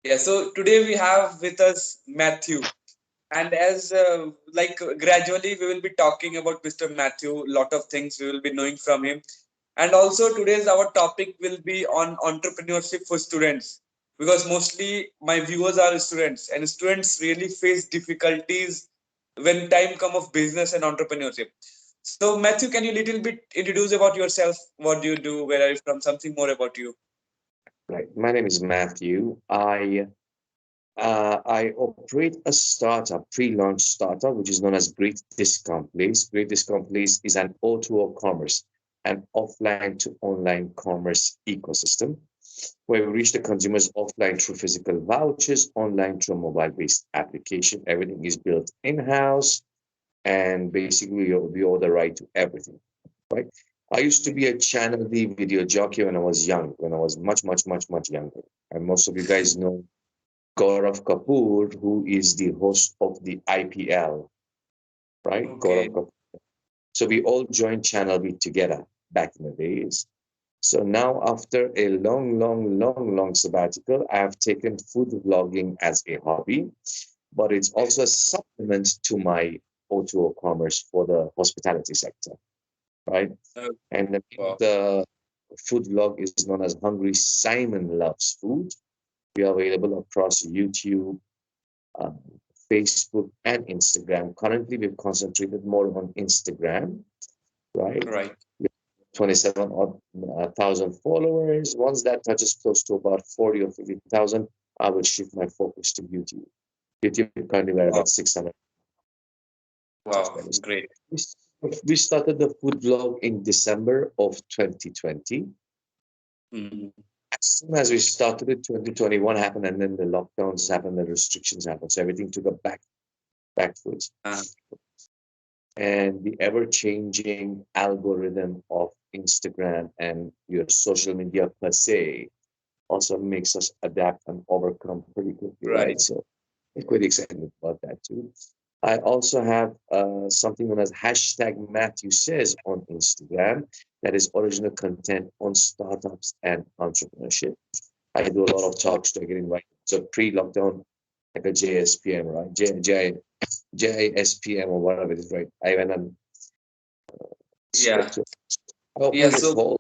Yeah, so today we have with us Matthew, and as gradually we will be talking about Mr. Matthew. Lot of things we will be knowing from him, and also today's our topic will be on entrepreneurship for students, because mostly my viewers are students, and students really face difficulties when time come of business and entrepreneurship. So Matthew, can you little bit introduce about yourself? What do you do? Where are you from? Something more about you. Right. My name is Matthew. I operate a startup, pre-launch startup, which is known as Great Discount Place. Great Discount Place is an O2O commerce, an offline to online commerce ecosystem, where we reach the consumers offline through physical vouchers, online through a mobile-based application. Everything is built in-house, and basically we own the right to everything. Right. I used to be a Channel D video jockey when I was young, when I was much younger. And most of you guys know Gaurav Kapoor, who is the host of the IPL, right? Gaurav Okay. Kapoor. So we all joined Channel B together back in the days. So now, after a long sabbatical, I have taken food vlogging as a hobby, but it's also a supplement to my O2O commerce for the hospitality sector, right? Uh, And the name of wow. the food vlog is known as Hungry Simon Loves Food. We are available across YouTube, um, Facebook, and Instagram. Currently, we've concentrated more on Instagram, right? Right. We have 27 odd thousand followers. Once that touches close to about 40 or 50,000, I will shift my focus to YouTube. YouTube currently we're about Wow. 600 Wow. subscribers. Great. We we started the food vlog in December of 2020. Mm. As soon as we started it, 2021 happened, and then the lockdowns happened, the restrictions happened. So everything took a back foot. Uh, And the ever-changing algorithm of Instagram and your social media per se also makes us adapt and overcome pretty quickly, right. right? So I'm quite excited about that too. I also have something known as hashtag Matthew Says on Instagram, that is original content on startups and entrepreneurship. I do a lot of talks to get invited. So pre-lockdown, like a JSPM, right? JISPM or whatever it is, right? I went and spoke Yeah. to. I Yeah. opened the So call.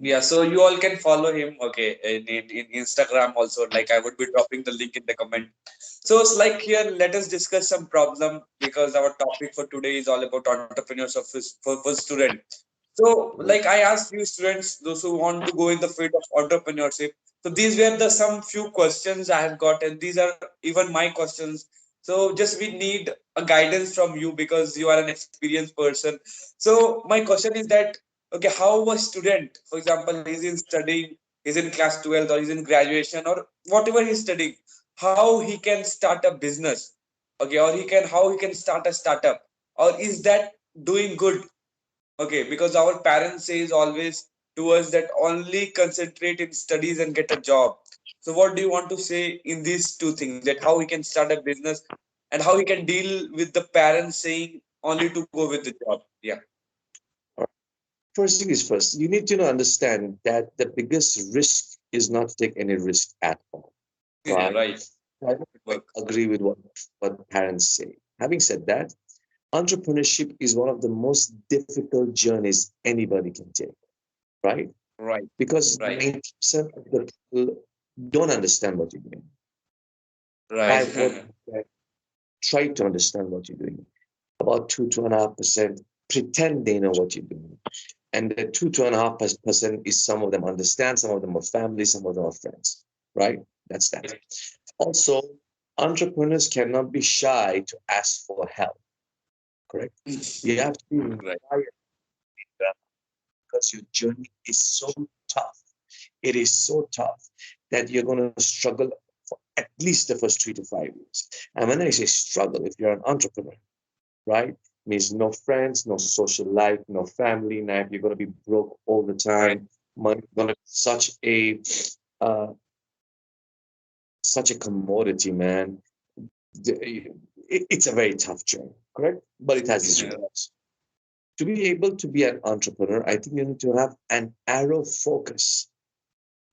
yeah. So you all can follow him. Okay. In Instagram also. Like I would be dropping the link in the comment. So it's like here. Let us discuss some problem, because our topic for today is all about entrepreneurship for student. So like I asked few students, those who want to go in the field of entrepreneurship. So these were the some few questions I have got, and these are even my questions. So just we need a guidance from you, because you are an experienced person. So my question is that, okay, how a student, for example, he's in studying, he's in class 12 or he's in graduation or whatever he's studying, how he can start a business, okay, or he can how he can start a startup, or is that doing good? Okay, because our parents says always to us that only concentrate in studies and get a job. So what do you want to say in these two things, that how he can start a business and how he can deal with the parents saying only to go with the job? Yeah. First thing is first, you need to understand that the biggest risk is not to take any risk at all, Yeah, right? right. I don't It quite works. agree with what parents say. Having said that, entrepreneurship is one of the most difficult journeys anybody can take, right? Right. Because Right. 90% of the people don't understand what you're doing. Right. 5 or 10% try to understand what you're doing. About 2.5% pretend they know what you're doing. And the 2.5% is some of them understand, some of them are family, some of them are friends, right? That's that. Right. Also, entrepreneurs cannot be shy to ask for help, correct? You have to be Right. inspired because your journey is so tough. It is so tough that you're going to struggle for at least the first 3 to 5 years. And when I say struggle, if you're an entrepreneur, right? Means no friends, no social life, no family life. You're going to be broke all the Right. time. Money going to be uh, such a commodity, man. It's a very tough journey, correct? But it has its rewards. To be able to be an entrepreneur, I think you need to have an arrow focus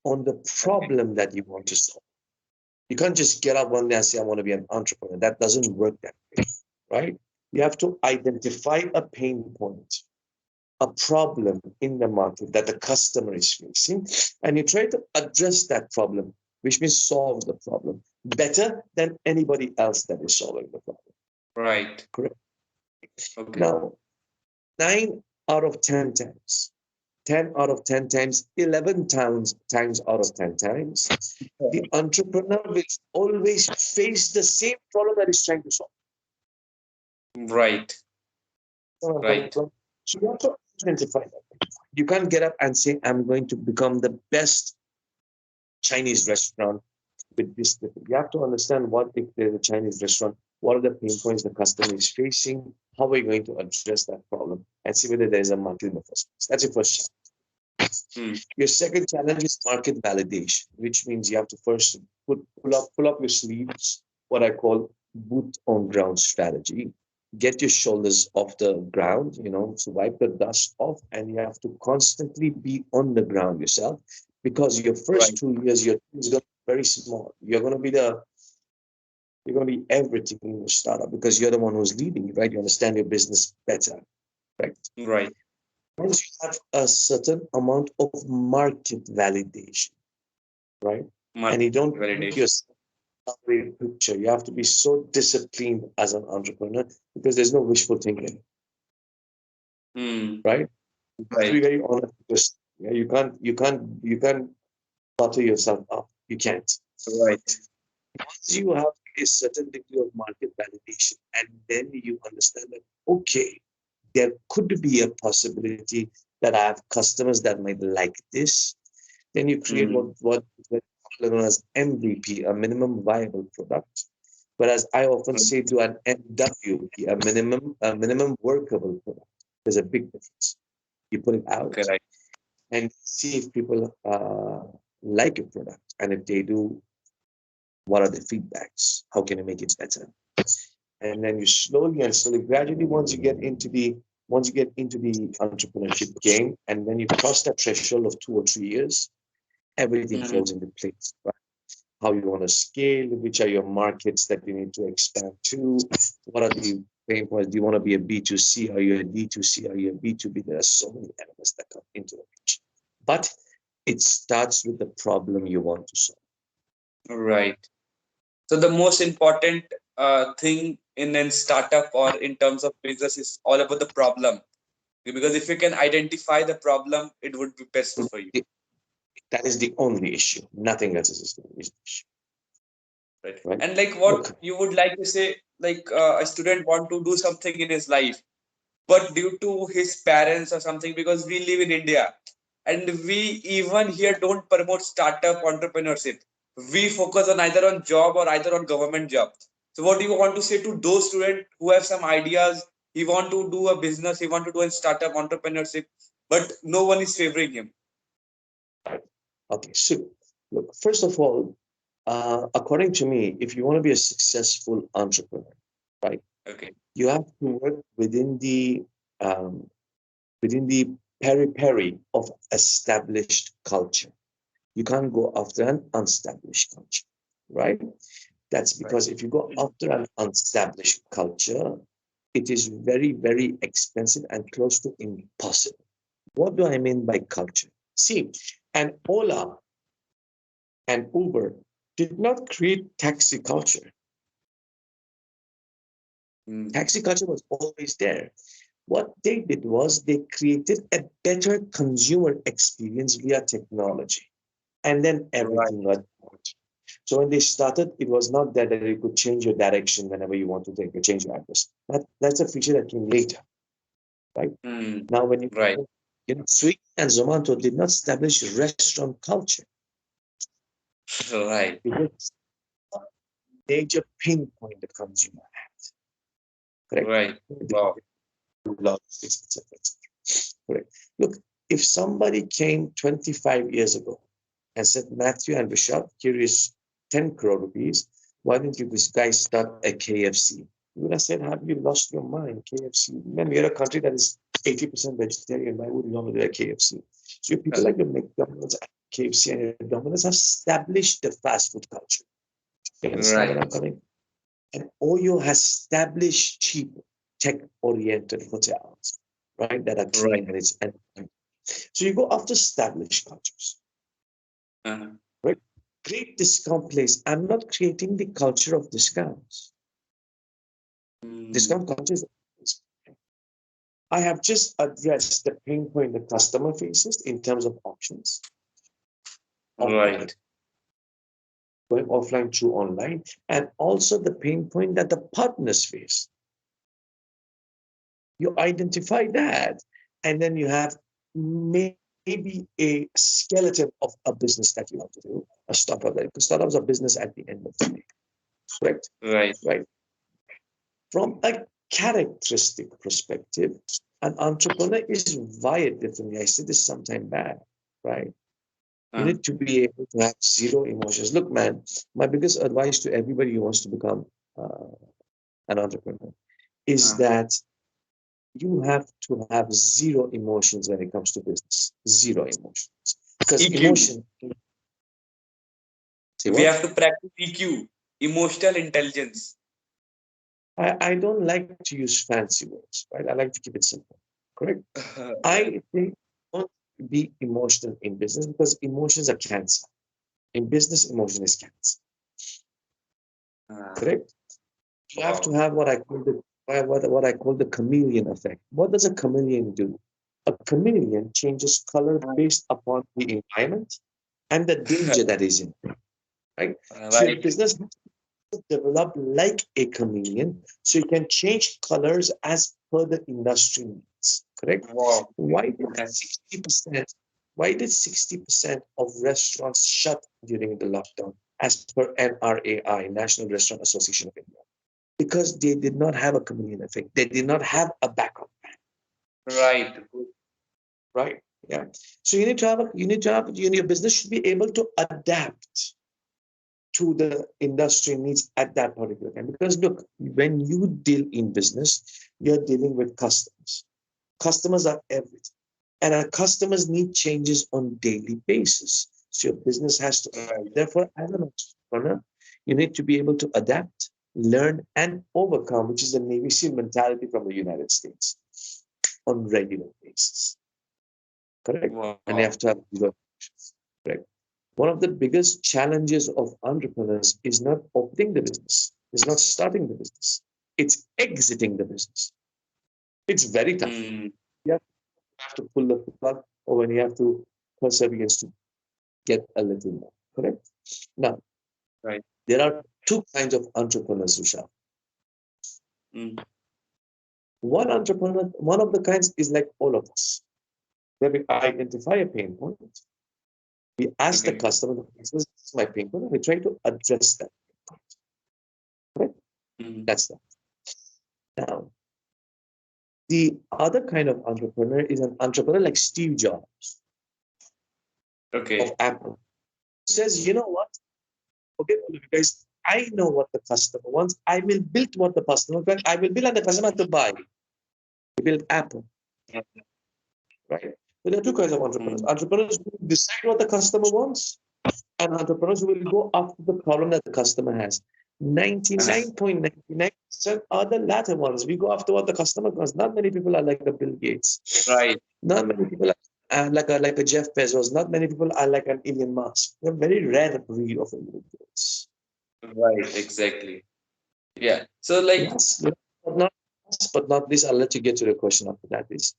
on the Okay. problem that you want to solve. You can't just get up one day and say, I want to be an entrepreneur. That doesn't work that way, right? You have to identify a pain point, a problem in the market that the customer is facing, and you try to address that problem, which means solve the problem better than anybody else that is solving the problem. Right. Correct. Okay. Now, 9 out of 10 times, 10 out of 10 times, 11 times out of 10 times, the entrepreneur will always face the same problem that he's trying to solve. Right. Where I'm coming Right. from. So you have to identify that. You can't get up and say, I'm going to become the best Chinese restaurant with this. You have to understand what, if there's a Chinese restaurant, what are the pain points the customer is facing, how are you going to address that problem, and see whether there is a market in the first place. That's your first challenge. Hmm. Your second challenge is market validation, which means you have to first pull up your sleeves, what I call boot on ground strategy. Get your shoulders off the ground, to wipe the dust off, and you have to constantly be on the ground yourself, because your first Right. 2 years, your team is going to be very small. You're going to be everything in your startup because you're the one who's leading, right? You understand your business better, right? Right. Once you have a certain amount of market validation, right? And Market you don't put validation. yourself out of the picture. You have to be so disciplined as an entrepreneur because there's no wishful thinking, Hmm. right? You have to be Right. very honest with yourself. Yeah, you can't butter yourself up. You can't. Right. Once you have a certain degree of market validation, and then you understand that, okay, there could be a possibility that I have customers that might like this. Then you create Hmm. what is known as MVP, a minimum viable product. Whereas I often say to an MWP, a minimum workable product. There's a big difference. You put it Okay. out Right. and see if people like your product, and if they do, what are the feedbacks? How can you make it better? And then you slowly and slowly, gradually, once you get into the entrepreneurship game, and when you cross that threshold of 2 or 3 years, everything Hmm. falls into place. Right? How you want to scale, which are your markets that you need to expand to, what are the pain points? Do you want to be a B2C? Are you a D2C? Are you a B2B? There are so many elements that come into the picture. But it starts with the problem you want to solve. Right. So the most important thing in a startup or in terms of business is all about the problem. Because if you can identify the problem, it would be best for you. That is the only issue. Nothing else is the issue, Right. right? And like what Look, you would like to say, like a student want to do something in his life, but due to his parents or something, because we live in India and we even here don't promote startup entrepreneurship. We focus on either on job or either on government job. So what do you want to say to those students who have some ideas? He want to do a business, he want to do a startup entrepreneurship, but no one is favoring him. right. Okay, so look, first of all, according to me, if you want to be a successful entrepreneur, right, Okay. you have to work um, within the periphery of established culture. You can't go after an unestablished culture, right? That's Right. because if you go after an unestablished culture, it is very, very expensive and close to impossible. What do I mean by culture? See, an Ola and Uber did not create taxi culture. Mm. Taxi culture was always there. What they did was they created a better consumer experience via technology. And then Right. everything got changed. So when they started, it was not that you could change your direction whenever you want to take or change your address. That's a feature that came later, right? Mm. Now, when you Right. Swiggy and Zomato did not establish restaurant culture Right. because a major pain point the consumer had, correct? Right. Wow. Logistics, etc. Correct. Look, if somebody came 25 years ago and said, Matthew and Vishal, here is 10 crore rupees, why didn't you guys start a KFC? You would have said, have you lost your mind? KFC. Man, we're a country that is 80% vegetarian. Why would you want to do a KFC? So people like the McDonald's, KFC, and Domino's have established the fast food culture. You understand where I'm Right. coming? And Oyo has established cheap tech-oriented hotels, right, that are clean Right. and so you go after established cultures, Uh-huh. right? Great discount place. I'm not creating the culture of discounts. Mm, Discount culture is I have just addressed the pain point the customer faces in terms of options offline, right. going offline to online, and also the pain point that the partners face. You identify that, and then you have maybe a skeleton of a business that you want to do, a startup. Because startups are business at the end of the day, correct? Right. Right. From a characteristic perspective, an entrepreneur is wired differently. I said this sometime back, right? You Uh, need to be able to have zero emotions. Look, man, my biggest advice to everybody who wants to become uh, an entrepreneur is uh, that you have to have zero emotions when it comes to business. Zero emotions. Because EQ. emotion, say We what? have to practice EQ, emotional intelligence. I don't like to use fancy words, right? I like to keep it simple, correct? Right. I think don't be emotional in business because emotions are cancer. In business, emotion is cancer, Uh, correct? You have to wow. have what I call the chameleon effect. What does a chameleon do? A chameleon changes color based upon the environment and the danger that is in, right? So your Right. business has to develop like a chameleon, so you can change colors as per the industry needs. Correct? Wow. Why did That's 60%? Why did 60% of restaurants shut during the lockdown, as per NRAI, National Restaurant Association of India? Because they did not have a chameleon effect. They did not have a backup, right. Good. right? Yeah. So your business should be able to adapt to the industry needs at that particular time. Because look, when you deal in business, you're dealing with customers. Customers are everything. And our customers need changes on daily basis. So your business has to adapt. Right. Therefore, as an entrepreneur, you need to be able to adapt, learn, and overcome, which is the Navy SEAL mentality from the United States on regular basis. Correct? And you Wow. have to have zero emotions. Correct. One of the biggest challenges of entrepreneurs is not opening the business, is not starting the business. It's exiting the business. It's very tough. Mm, You have to pull the plug or when you have to perseverance to get a little more. Correct? Now, right. there are two kinds of entrepreneurs, Vishal. Mm, One of the kinds is like all of us, where we identify a pain point, we ask the okay. customer, this is my pain point, and we try to address that. Correct? Mm, That's that. Now, the other kind of entrepreneur is an entrepreneur like Steve Jobs of okay. Apple. Says, you know what? Okay, all of you guys, I know what the customer wants. I will build what the customer wants. I will build and the customer to buy. We build Apple, right? So there are two kinds of entrepreneurs. Mm, Entrepreneurs who decide what the customer wants and entrepreneurs who will go after the problem that the customer has. 99.99% are the latter ones. We go after what the customer wants. Not many people are like a Bill Gates. right. Not many people are like a Jeff Bezos. Not many people are like an Elon Musk. We're a very rare breed of individuals. Right. Exactly. Yeah. So like, Yes, but not this. I'll let you get to the question after that. Is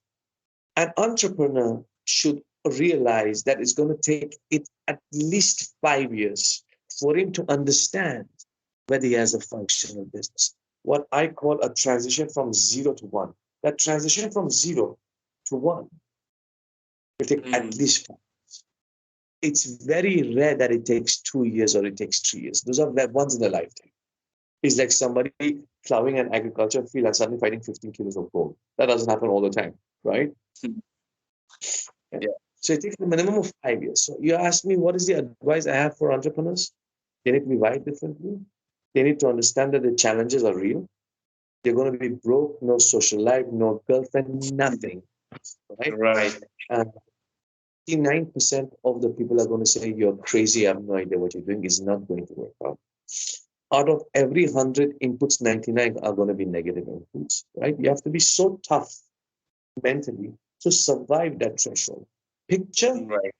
an entrepreneur should realize that it's going to take it at least 5 years for him to understand whether he has a functional business. What I call a transition from zero to one. That transition from zero to one will take at mm, least 5. It's very rare that it takes 2 years or it takes 3 years. Those are once in a lifetime. It's like somebody plowing an agriculture field and suddenly finding 15 kilos of gold. That doesn't happen all the time, right? Yeah. yeah. So it takes a minimum of 5 years. So you ask me, what is the advice I have for entrepreneurs? They need to be wired differently. They need to understand that the challenges are real. They're going to be broke, no social life, no girlfriend, nothing, right? Right. 99% of the people are going to say, you're crazy, I have no idea what you're doing, is not going to work out. out of every 100 inputs, 99 are going to be negative inputs, right? You have to be so tough mentally to survive that threshold. Picture Right.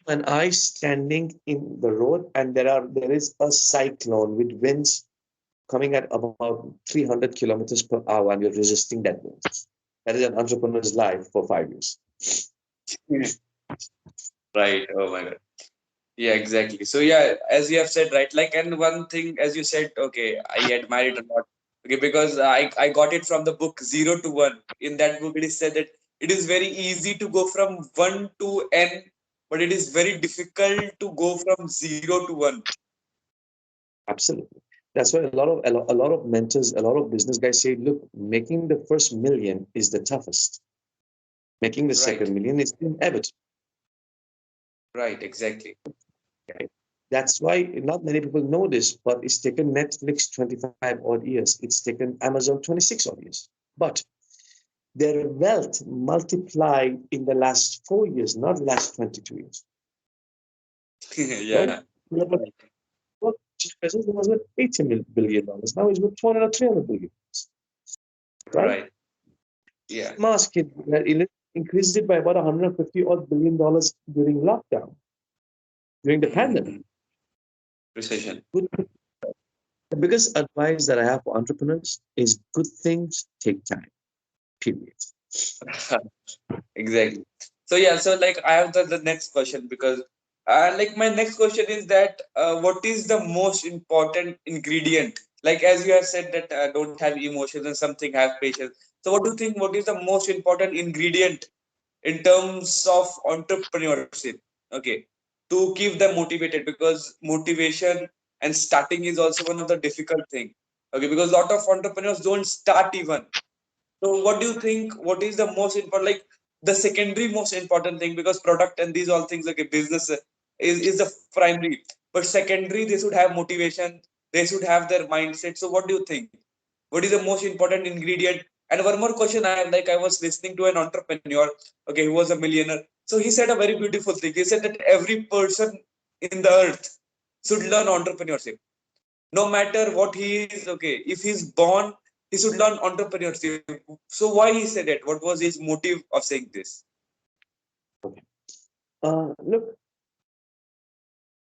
an eye standing in the road, and there is a cyclone with winds coming at about 300 kilometers per hour, and you're resisting that wind. That is an entrepreneur's life for 5 years. Right. Oh my God. Yeah, exactly. So yeah, as you have said, right? Like, and one thing, as you said, okay, I admire it a lot. Okay, because I got it from the book Zero to One. In that book, it is said that it is very easy to go from one to n, but it is very difficult to go from zero to one. Absolutely. That's why a lot of mentors, a lot of business guys say, look, making the first million is the toughest. Making the Right. second million is inevitable. Right. Exactly. Right? That's why not many people know this, but it's taken Netflix 25 odd years. It's taken Amazon 26 odd years. But their wealth multiplied in the last 4 years, not last 22 years. Right? Yeah. But Jeff Bezos was worth $80 billion. Now he's worth 200 or 300 billion. Right? Right. Yeah. Musk increased it by about 150 odd billion dollars during lockdown, during the pandemic. Mm, precision. Good. The biggest advice that I have for entrepreneurs is good things take time, period. Exactly. So yeah, so like I have the next question because like my next question is that what is the most important ingredient? Like as you have said that don't have emotions and something have patience. So what do you think? What is the most important ingredient in terms of entrepreneurship? Okay, to keep them motivated because motivation and starting is also one of the difficult thing. Okay, because a lot of entrepreneurs don't start even. So what do you think? What is the most important, like the secondary most important thing? Because product and these all things like a business is the primary, but secondary they should have motivation, they should have their mindset. So what do you think? What is the most important ingredient? And one more question I have, like I was listening to an entrepreneur, okay, who was a millionaire. So he said a very beautiful thing. He said that every person in the earth should learn entrepreneurship no matter what he is. Okay, if he's born, he should learn entrepreneurship. So why he said it? What was his motive of saying this? Okay. Look,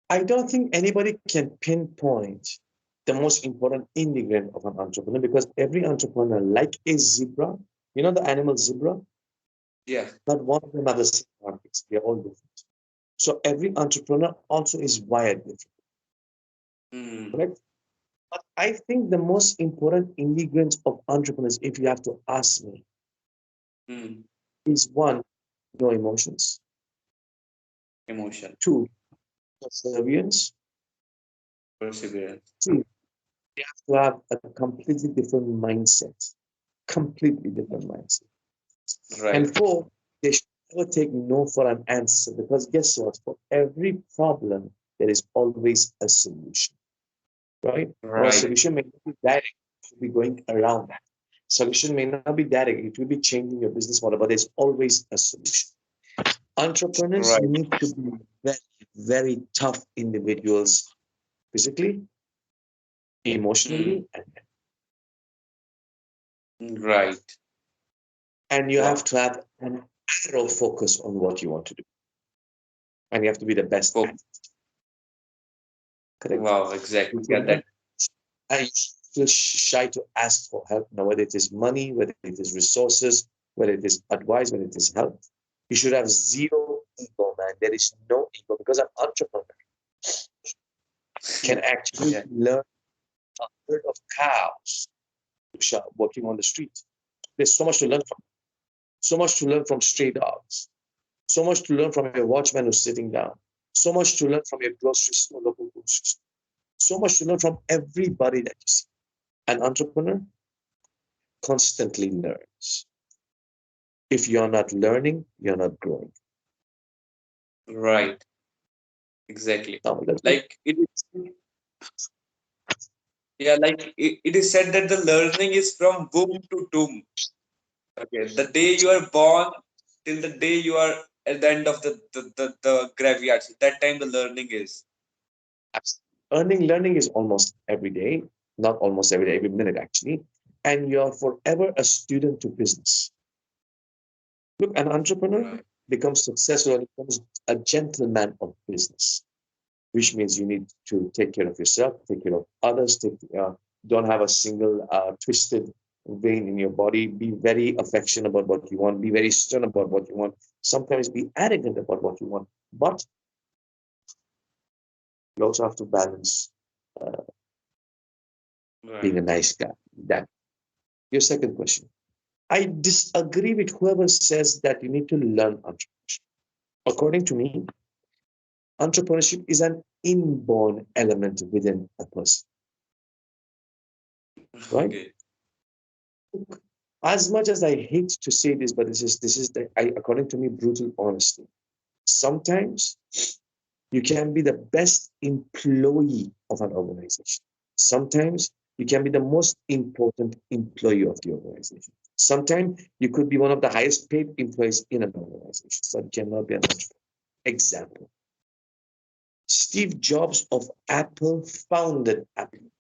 I don't think anybody can pinpoint the most important ingredient of an entrepreneur because every entrepreneur, like a zebra, you know the animal zebra, Yeah. not one of them are the same markets. They're all different. So every entrepreneur also is wired different, Mm, correct? But I think the most important ingredient of entrepreneurs, if you have to ask me, mm, is one, no emotions. emotion, Two, perseverance. perseverance. Three, you have to have a completely different mindset. Completely different mindset. Right. And four, they should never take no for an answer because guess what? For every problem, there is always a solution, right? Now, a Right. solution may not be direct, it should be going around that. Solution may not be direct, it will be changing your business model, but there's always a solution. Entrepreneurs Right. need to be very, very tough individuals physically, Mm, emotionally, right. and you have Wow. to have an arrow focus on what you want to do. And you have to be the best at Oh, it, correct? wow. You Exactly. Yeah. should not That. I feel shy to ask for help now, whether it is money, whether it is resources, whether it is advice, whether it is help. You should have zero ego, man. There is no ego because an entrepreneur can actually Yeah. learn a herd of cows working on the street. There's so much to learn from. So much to learn from stray dogs. So much to learn from your watchman who's sitting down. So much to learn from your grocery store, local grocery store. So much to learn from everybody that you see. An entrepreneur constantly learns. If you're not learning, you're not growing. Right. Exactly. Now, that's what Like it is. Yeah. Like it is said that the learning is from womb to tomb. Okay. The day you are born till the day you are at the end of the graveyard. So that time the learning is. Learning is almost every day, not almost every day, every minute actually. And you're forever a student to business. Look, an entrepreneur Right. becomes successful when he becomes a gentleman of business, which means you need to take care of yourself, take care of others, don't have a single twisted vein in your body. Be very affectionate about what you want. Be very stern about what you want. Sometimes be arrogant about what you want. But you also have to balance uh, being a Right. nice guy. That your second question. I disagree with whoever says that you need to learn entrepreneurship. According to me, entrepreneurship is an inborn element within a person, right? Okay. As much as I hate to say this, but according to me, brutal honesty. Sometimes you can be the best employee of an organization. Sometimes you can be the most important employee of the organization. Sometimes you could be one of the highest paid employees in an organization, but you cannot be an entrepreneur. Example: Steve Jobs of Apple founded Apple.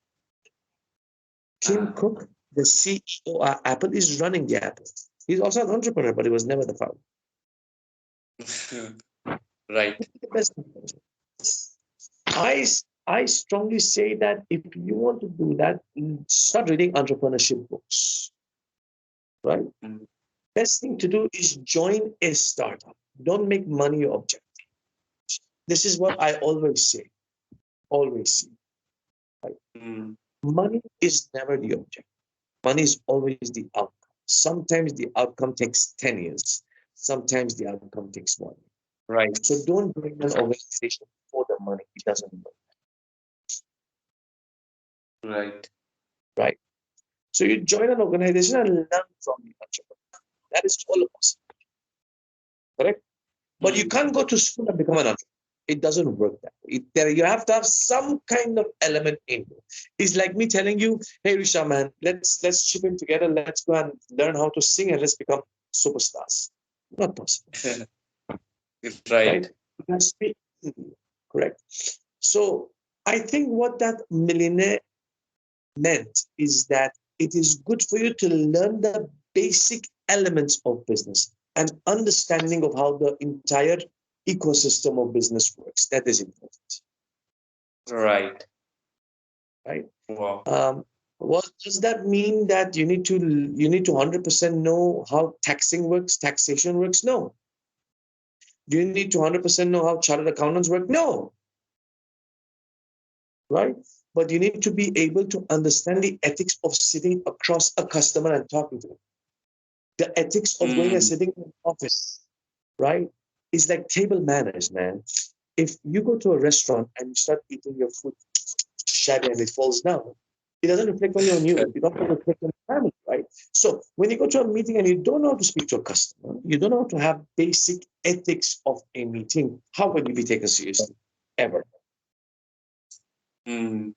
Tim Ah. Cook, the CEO of Apple, is running the Apple. He's also an entrepreneur, but he was never the founder. Right. The best I, I strongly say that if you want to do that, start reading entrepreneurship books, right? Mm. Best thing to do is join a startup. Don't make money your objective. This is what I always say. Always say. Right? Mm. Money is never the object. Money is always the outcome. Sometimes the outcome takes 10 years. Sometimes the outcome takes 1 year. Right. So don't bring an organization for the money. It doesn't work, Right. right? So you join an organization and learn from the entrepreneur. That is all possible, correct? But you Mm. can't go to school and become an entrepreneur. It doesn't work that way. You have to have some kind of element in you. It's like me telling you, "Hey, Risha, man, let's chip in together. Let's go and learn how to sing and let's become superstars." Not possible, Right. right? It has to be in you, correct? So I think what that millionaire meant is that it is good for you to learn the basic elements of business and understanding of how the entire ecosystem of business works. That is important, Right. right? Wow. What does that mean that you need to 100% know how taxation works? No. Do you need to 100% know how chartered accountants work? No, right? But you need to be able to understand the ethics of sitting across a customer and talking to them. The ethics of going and Mm. sitting in an office, right? It's like table manners, man. If you go to a restaurant and you start eating your food shabby and it falls down, it doesn't reflect only on you. It also reflects on your family, right? So when you go to a meeting and you don't know how to speak to a customer, you don't know how to have basic ethics of a meeting, how can you be taken seriously? Ever. Mm.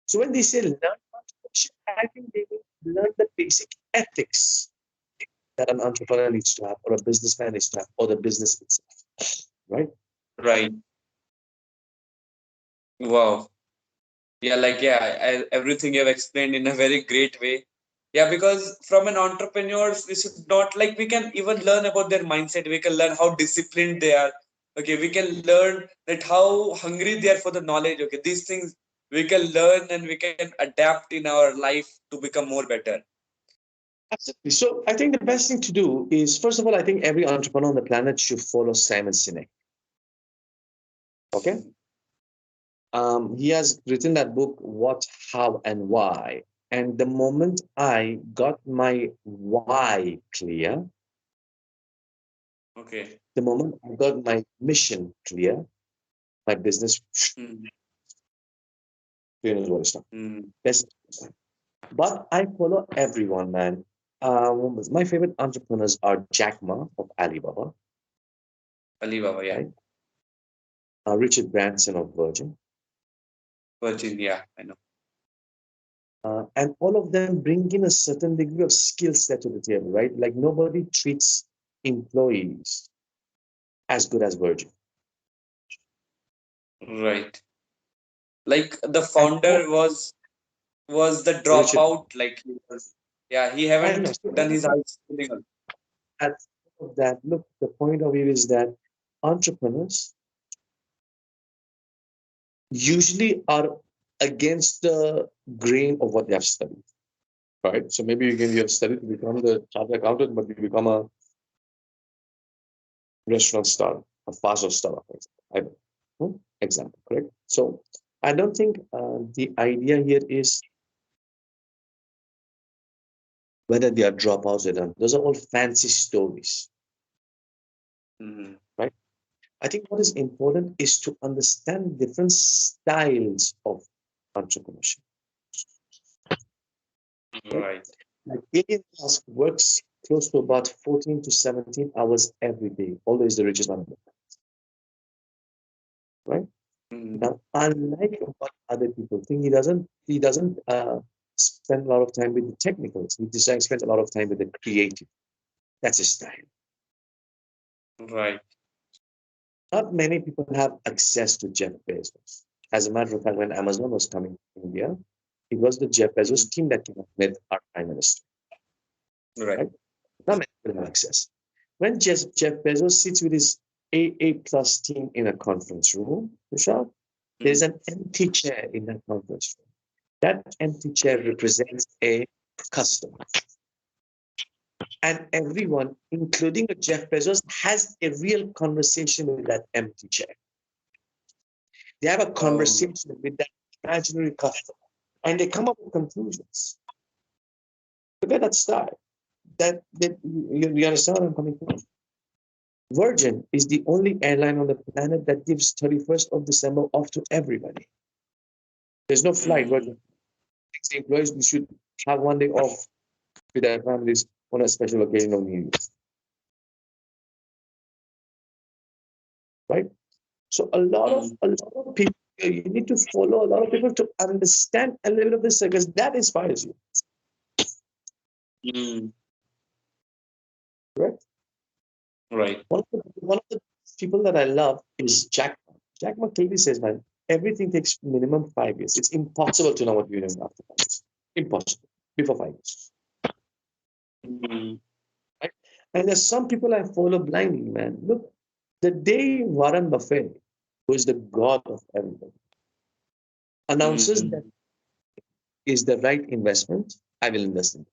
So when they say learn entrepreneurship, I think they will learn the basic ethics that an entrepreneur needs to have, or a businessman needs to have, or the business itself, right? Right. Wow. Yeah, like yeah, everything you have explained in a very great way. Yeah, because from an entrepreneurs, we should not like we can even learn about their mindset. We can learn how disciplined they are. Okay, we can learn that how hungry they are for the knowledge. Okay, these things we can learn and we can adapt in our life to become more better. Absolutely. So I think the best thing to do is, first of all, I think every entrepreneur on the planet should follow Simon Sinek. Okay. He has written that book, What, How, and Why. And the moment I got my why clear, Okay. the moment I got my mission clear, my business, Mm. you know what it's not. Mm. Best. But I follow everyone, man. My favorite entrepreneurs are Jack Ma of Alibaba, Alibaba, yeah. right? Richard Branson of Virgin, Virgin, yeah, I know. and all of them bring in a certain degree of skill set to the table, right? Like nobody treats employees as good as Virgin. Right. Like the And oh, founder was the Richard, dropout. Like he was, yeah, he I know. haven't So done his high schooling. at that, look, the point of view is that entrepreneurs usually are against the grain of what they have studied, right? So maybe you have studied to become the chartered accountant, but you become a restaurant star, a fast food star, for example. I don't example, correct? So I don't think the idea here is whether they are dropouts or not. Those are all fancy stories, Mm, right? I think what is important is to understand different styles of entrepreneurship. Right? right. Like Elon Musk works close to about 14 to 17 hours every day, although he's the richest man on the planet, right? Mm, Now, unlike what other people think, he doesn't spend a lot of time with the technicals. He just spends a lot of time with the creative. That's his style. right. Not many people have access to Jeff Bezos. As a matter of fact, when Amazon was coming to India, it was the Jeff Mm, Bezos team that came up with our prime minister, right. right? Not many people have access. When Jeff Bezos sits with his AA plus team in a conference room, Vishal, there's Mm, an empty chair in that conference room. That empty chair represents a customer. And everyone, including Jeff Bezos, has a real conversation with that empty chair. They have a oh, conversation with that imaginary customer and they come up with conclusions. Look at that style. You understand what I'm coming from? Virgin is the only airline on the planet that gives 31st of December off to everybody. There's no flight. mm, Virgin thinks the employees should have one day off with their families on a special occasion of New Year's, right? So mm, a lot of people, you need to follow a lot of people to understand a little of this because that inspires you, mm, right? right. One of the people that I love is Jack Ma. Jack Ma clearly says, man, everything takes minimum 5 years. It's impossible to know what you're doing after 5 years. Impossible. Before 5 years. Mm, Right? And there's some people I follow blindly, man. Look, the day Warren Buffett, who is the god of everything, announces that mm, is the right investment, I will invest in it.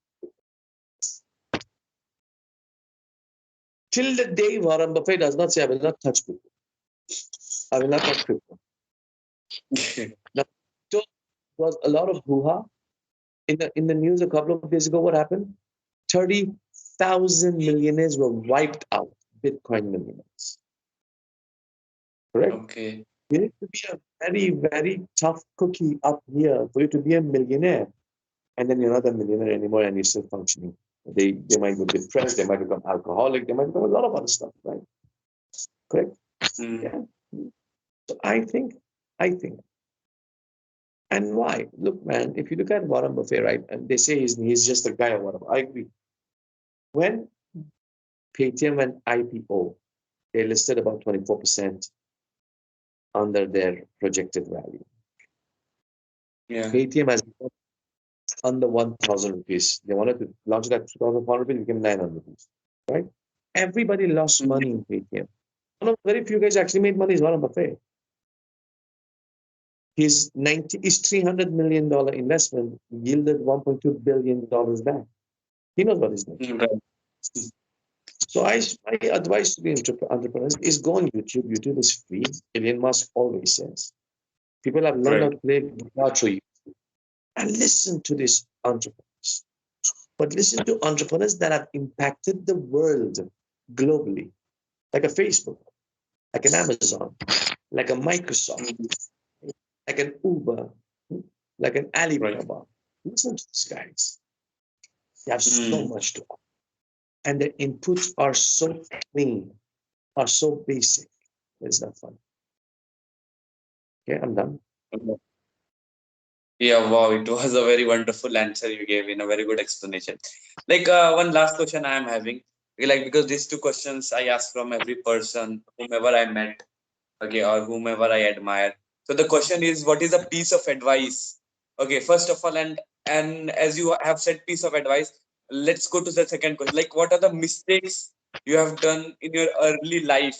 Till the day Warren Buffett does not say, I will not touch crypto. I will not touch crypto. Now, so was a lot of hoo-ha in the news a couple of days ago. What happened? 30,000 millionaires were wiped out. Bitcoin millionaires. Correct? okay. You need to be a very, very tough cookie up here for you to be a millionaire. And then you're not a millionaire anymore and you're still functioning. They might be depressed, they might become alcoholic, they might become a lot of other stuff, right? Correct? Mm, Yeah. So I think, and why? Look, man, if you look at Warren Buffett, right, and they say he's just a guy or whatever. I agree. When Paytm went IPO, they listed about 24% under their projected value. yeah. Paytm has under 1,000 rupees. They wanted to launch it at 2,400 rupees, became 900 rupees, right? Everybody lost Mm, money in Paytm. One of very few guys actually made money is Warren Buffett. His $300 million investment yielded $1.2 billion back. He knows what he's doing. right. So my advice to the entrepreneurs is go on YouTube. YouTube is free. Elon Musk always says. People have learned how Right. to play guitar through you. And listen to these entrepreneurs. But listen to entrepreneurs that have impacted the world globally, like a Facebook, like an Amazon, like a Microsoft, Mm, like an Uber, like an right. Alibaba. Listen to these guys. They have so Mm, much to offer. And their inputs are so clean, are so basic. It's not fun. Okay, I'm done. okay. Yeah, wow, it was a very wonderful answer you gave in a very good explanation. Like one last question I am having, okay, like because these two questions I ask from every person, whomever I met, okay, or whomever I admire. So the question is, what is a piece of advice? Okay, first of all, and as you have said, piece of advice. Let's go to the second question. Like, what are the mistakes you have done in your early life?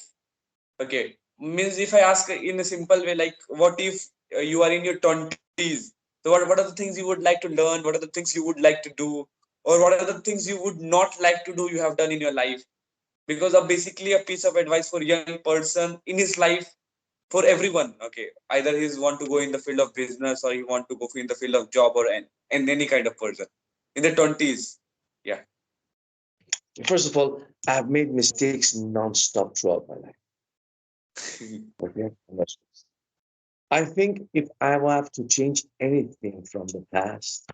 Okay, means if I ask in a simple way, like, what if you are in your 20s? So what are the things you would like to learn? What are the things you would like to do? Or what are the things you would not like to do you have done in your life? Because of basically a piece of advice for young person in his life, for everyone. Okay, either he's want to go in the field of business or he want to go in the field of job, or and any kind of person in the 20s. Yeah. First of all, I've made mistakes non-stop throughout my life. Okay, I think if I were have to change anything from the past,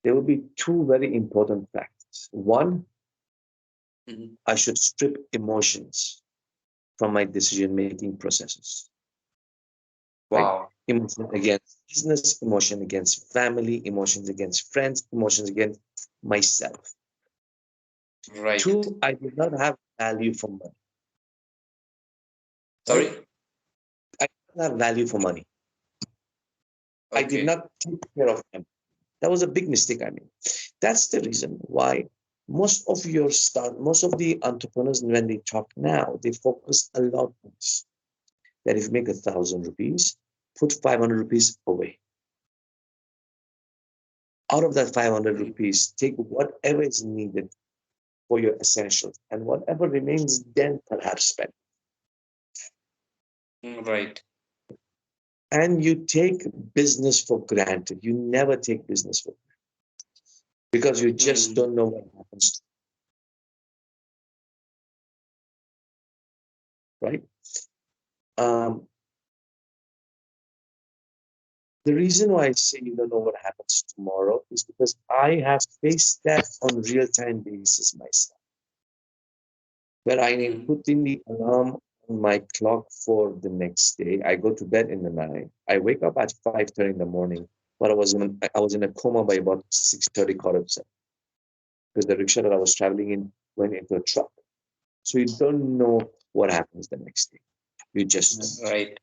there will be two very important factors. One, Mhm. I should strip emotions from my decision-making processes, right? Wow. Emotion against business, emotion against family, emotions against friends, emotions against myself. Right. Two, I did not have value for money, right? Sorry. I did not have value for money. I did Okay. not take care of them. That was a big mistake I made. That's the reason why most of the entrepreneurs, when they talk now, they focus a lot on this. That if you make 1,000 rupees, put 500 rupees away. Out of that 500 Mm, rupees, take whatever is needed for your essentials, and whatever remains, then perhaps spend. right. And you take business for granted. You never take business for granted because you just Mm, don't know what happens, right? Um, the reason why I say you don't know what happens tomorrow is because I have faced that on real-time basis myself, where I mm, put in the alarm on my clock for the next day. I go to bed in the night. I wake up at 5:30 in the morning, but I was in a coma by about 6:30, quarter to 7, because the rickshaw that I was traveling in went into a truck. So you don't know what happens the next day. You just don't. right.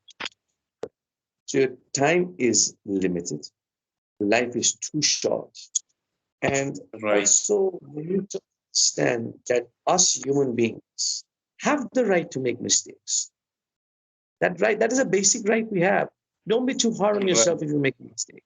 So your time is limited. Life is too short. And Right. also, we need to understand that us human beings have the right to make mistakes. That is a basic right we have. Don't be too hard on Right. yourself if you make a mistake.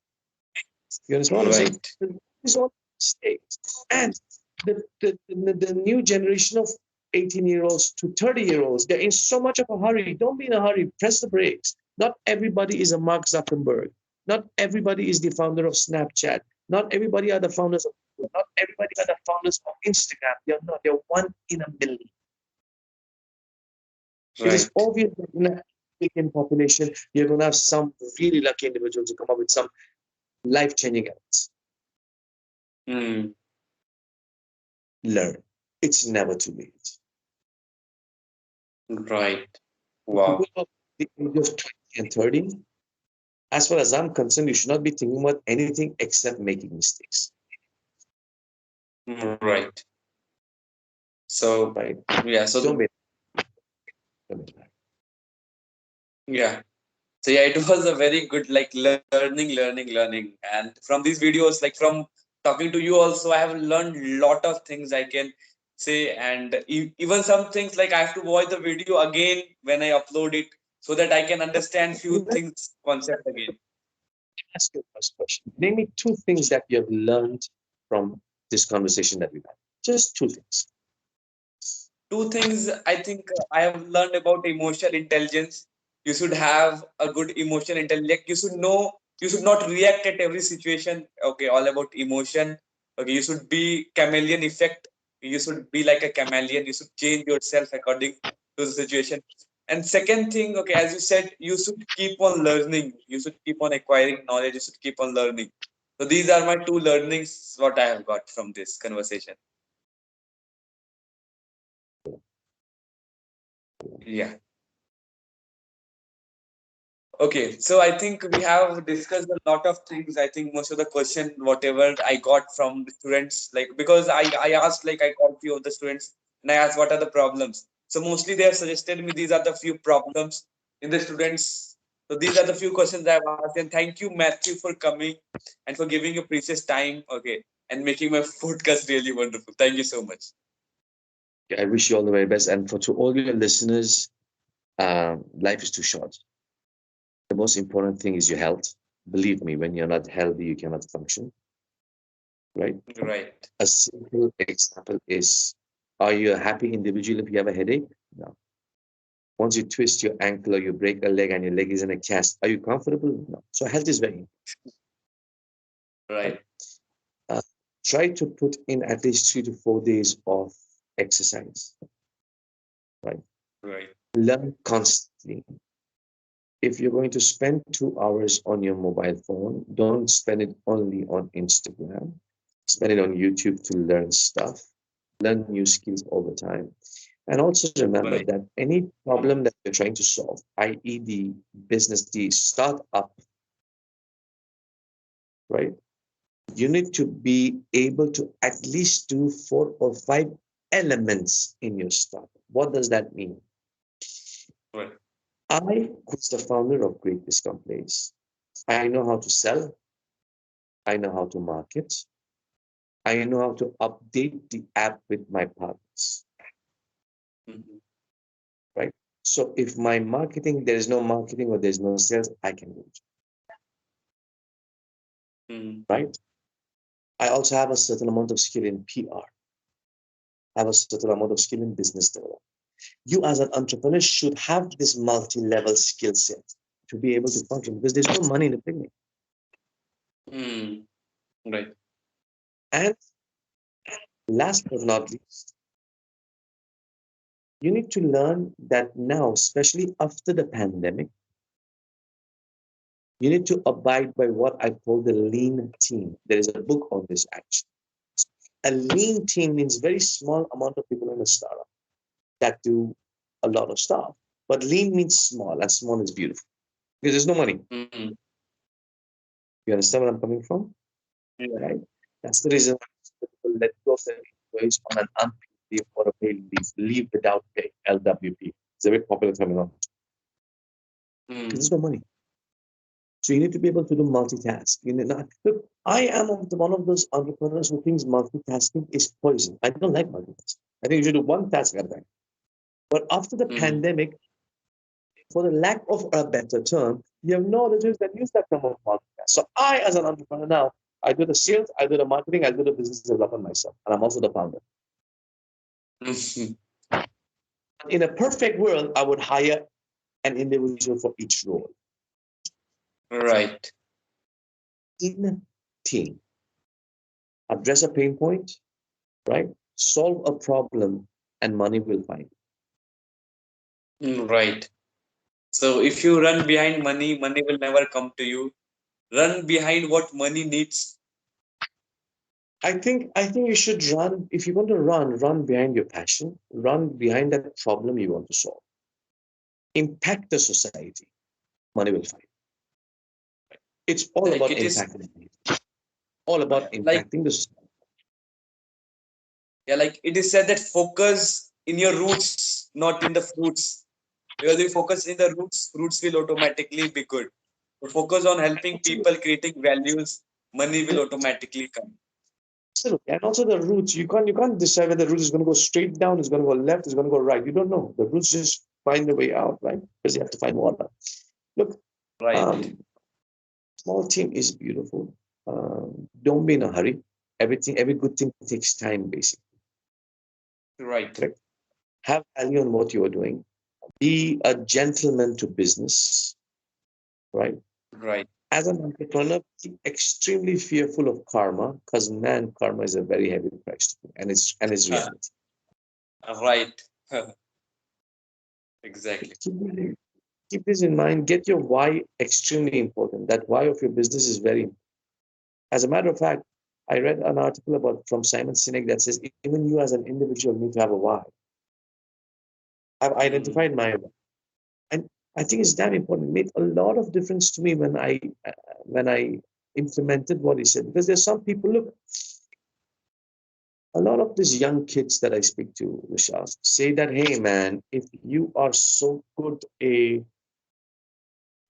You understand what I'm saying? Right. It's all mistakes. And the new generation of 18-year-olds to 30-year-olds, they're in so much of a hurry. Don't be in a hurry. Press the brakes. Not everybody is a Mark Zuckerberg. Not everybody is the founder of Snapchat. Not everybody are the founders of not everybody are the founders of Instagram. They're not. They're one in a million. It is Right. obvious that in a Indian population, you're going to have some really lucky individuals who come up with some life-changing efforts. Mm, Learn. It's never too late. right. People Wow. of the age of 20 and 30, as far as I'm concerned, you should not be thinking about anything except making mistakes. Right. So Right? yeah. So Don't be. Don't be that. yeah. So yeah, it was a very good like learning, and from these videos, like from talking to you also, I have learned lot of things I can say, and even some things like I have to watch the video again when I upload it so that I can understand few Let me things concept again. ask you a first question. Name me two things that you have learned from this conversation that we've had. Just two things. Two things I think I have learned about emotional intelligence. You should have a good emotional intelligence. Like, you should know, you should not react at every situation. Okay, all about emotion. Okay, you should be chameleon effect. You should be like a chameleon. You should change yourself according to the situation. And second thing, okay, as you said, you should keep on learning. You should keep on acquiring knowledge. You should keep on learning. So these are my two learnings what I have got from this conversation. Yeah. Okay, so I think we have discussed a lot of things. I think most of the question, whatever I got from the students, like because I asked, like I called few of the students and I asked what are the problems. So mostly they have suggested me these are the few problems in the students. So these are the few questions I've asked, and thank you, Matthew, for coming and for giving your precious time. Okay, and making my podcast really wonderful. Thank you so much. I wish you all the very best. And for to all your listeners, life is too short. The most important thing is your health. Believe me, when you're not healthy, you cannot function, right? Right. A simple example is, are you a happy individual if you have a headache? No. Once you twist your ankle or you break a leg and your leg is in a cast, are you comfortable? No. So health is very Right. important. Uh, Try to put in at least 3 to 4 days of exercise, right? Right. Learn constantly. If you're going to spend 2 hours on your mobile phone, don't spend it only on Instagram. Spend it on YouTube to learn stuff, learn new skills all the time. And also remember Right. that any problem that you're trying to solve, i.e., the business, the startup, right? You need to be able to at least do 4 or 5 elements in your startup. What does that mean? Right. I was the founder of Great Discount Place. I know how to sell. I know how to market. I know how to update the app with my partners, Mhm. right? So if my marketing, there is no marketing or there's no sales, I can do it, Mhm. right? I also have a certain amount of skill in PR. I have a certain amount of skill in business development. You as an entrepreneur should have this multi-level skill set to be able to function because there's no money in the beginning. Mm. Right. And last but not least, you need to learn that now, especially after the pandemic, you need to abide by what I call the lean team. There is a book on this actually. A lean team means very small amount of people in a startup that do a lot of stuff. But lean means small, and small is beautiful because there's no money. Mm. You understand where I'm coming from? Yeah. Right? That's the reason why people let go of their employees on an unpaid leave or a paid leave, leave without pay, LWP. It's a very popular terminology because Mm. there's no money. So you need to be able to do multitask. You need not, look, I am one of those entrepreneurs who thinks multitasking is poison. I don't like multitasking. I think you should do one task at a time. But after the Mm. pandemic, for the lack of a better term, you have no other choice than use that term of multitask. So I, as an entrepreneur now, I do the sales, I do the marketing, I do the business development myself, and I'm also the founder. Mhm. In a perfect world, I would hire an individual for each role Right. in team. Address a pain point, right? Solve a problem, and money will find. Mm. Right. So if you run behind money, money will never come to you. Run behind what money needs. I think you should run. If you're going to run behind your passion, run behind that problem you want to solve. Impact the society, money will find. It's all Like about it is, impacting, all about like, impacting the society. yeah, like it is said that focus in your roots, not in the fruits. Because if you focus in the roots, fruits will automatically be good. So focus on helping Absolutely. people, creating values, money will automatically come. Absolutely. And also the roots, you can't decide whether the root is going to go straight down, it's going to go left, it's going to go right. You don't know. The roots just find the way out, right? Because you have to find water. Look, Right. um, small team is beautiful. Don't be in a hurry. Every good thing takes time, basically. Right. Correct? Have value on what you are doing. Be a gentleman to business, right? Right. As an entrepreneur, be extremely fearful of karma because man, karma is a very heavy price to pay, and it's reality. Right. Exactly. Keep, keep this in mind. Get your why extremely important. That why of your business is very important. As a matter of fact, I read an article about from Simon Sinek that says even you as an individual need to have a why. I've Mm. identified my why. And I think it's damn important. It made a lot of difference to me when I implemented what he said. Because there's some people, look, a lot of these young kids that I speak to, Vishal, say that, hey man, if you are so good a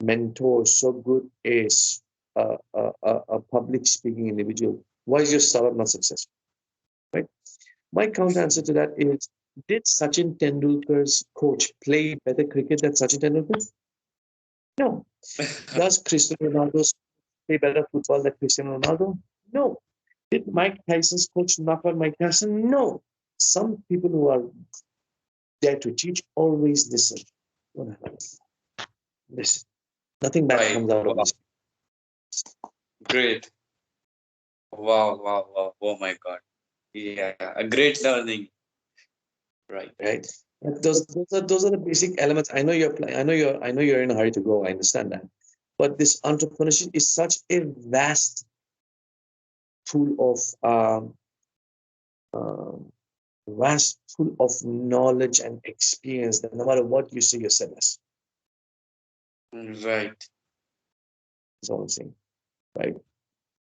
mentor, so good is a public speaking individual. Why is your startup not successful? Right? My counter answer to that is: did Sachin Tendulkar's coach play better cricket than Sachin Tendulkar? No. Does Cristiano Ronaldo play better football than Cristiano Ronaldo? No. Did Mike Tyson's coach knock out Mike Tyson? No. Some people who are there to teach always listen. Listen. Nothing bad Right. comes out of Wow. this. Great. Wow. Wow. Wow. Oh my God. Yeah. A great learning. Right. Right? Those are the basic elements. I know you're in a hurry to go. I understand that, but this entrepreneurship is such a vast pool of um, vast pool of knowledge and experience that no matter what you say, you're less. Right. That's all I'm saying, right?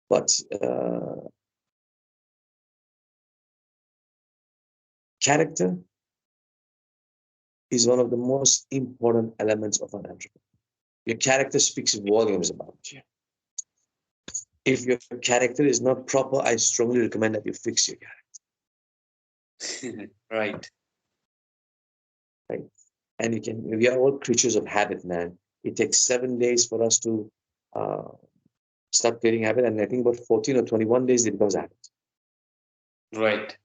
But character is one of the most important elements of an entrepreneur. Your character speaks volumes about you. If your character is not proper, I strongly recommend that you fix your Right. character. And you can, we are all creatures of habit, man. It takes 7 days for us to uh, start creating habit, and I think about 14 or 21 days it becomes a habit. Right.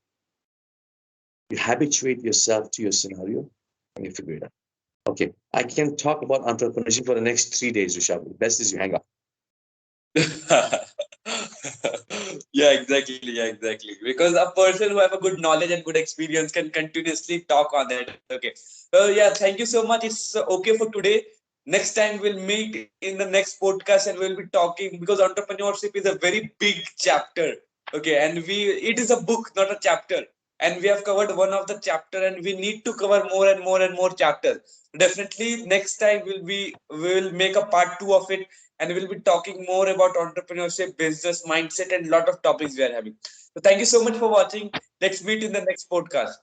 You habituate yourself to your scenario and you figure it out. Okay, I can talk about entrepreneurship for the next 3 days, Rishabh. The best is you hang up. Yeah, exactly. Yeah, exactly. Because a person who have a good knowledge and good experience can continuously talk on that. Okay. So yeah, thank you so much. It's okay for today. Next time we'll meet in the next podcast and we'll be talking because entrepreneurship is a very big chapter. Okay, and it is a book, not a chapter. And we have covered one of the chapter, and we need to cover more and more and more chapters. Definitely, next time we will make a part 2 of it, and we'll be talking more about entrepreneurship, business mindset, and a lot of topics we are having. So thank you so much for watching. Let's meet in the next podcast.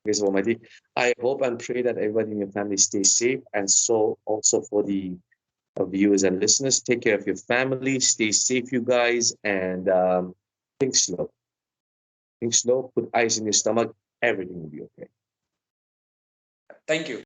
Grace of Almighty. I hope and pray that everybody in your family stays safe, and so also for the viewers and listeners, take care of your family, stay safe, you guys, and think slow. Think slow, put ice in your stomach, everything will be okay. Thank you.